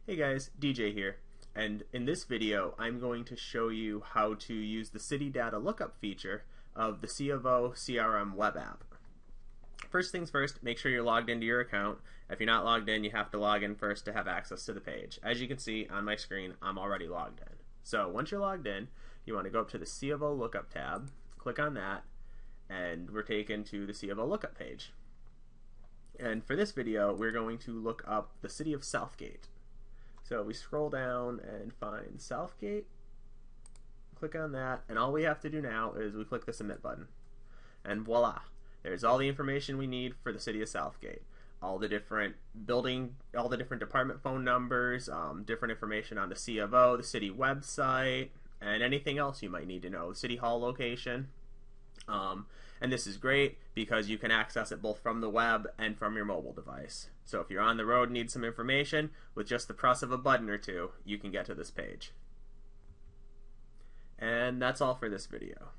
Hey guys, DJ here, and in this video I'm going to show you how to use the city data lookup feature of the cofo CRM web app. First things first, make sure you're logged into your account. If you're not logged in, you have to log in first to have access to the page. As you can see on my screen, I'm already logged in. So once you're logged in, you want to go up to the cofo lookup tab, click on that, and we're taken to the cofo lookup page. And for this video, we're going to look up the city of Southgate. So we scroll down and find Southgate, click on that, and all we have to do now is we click the submit button. And voila, there's all the information we need for the city of Southgate. All the different all the different department phone numbers, different information on the CFO, the city website, and anything else you might need to know, the city hall location. And this is great because you can access it both from the web and from your mobile device. So if you're on the road and need some information, with just the press of a button or two, you can get to this page. And that's all for this video.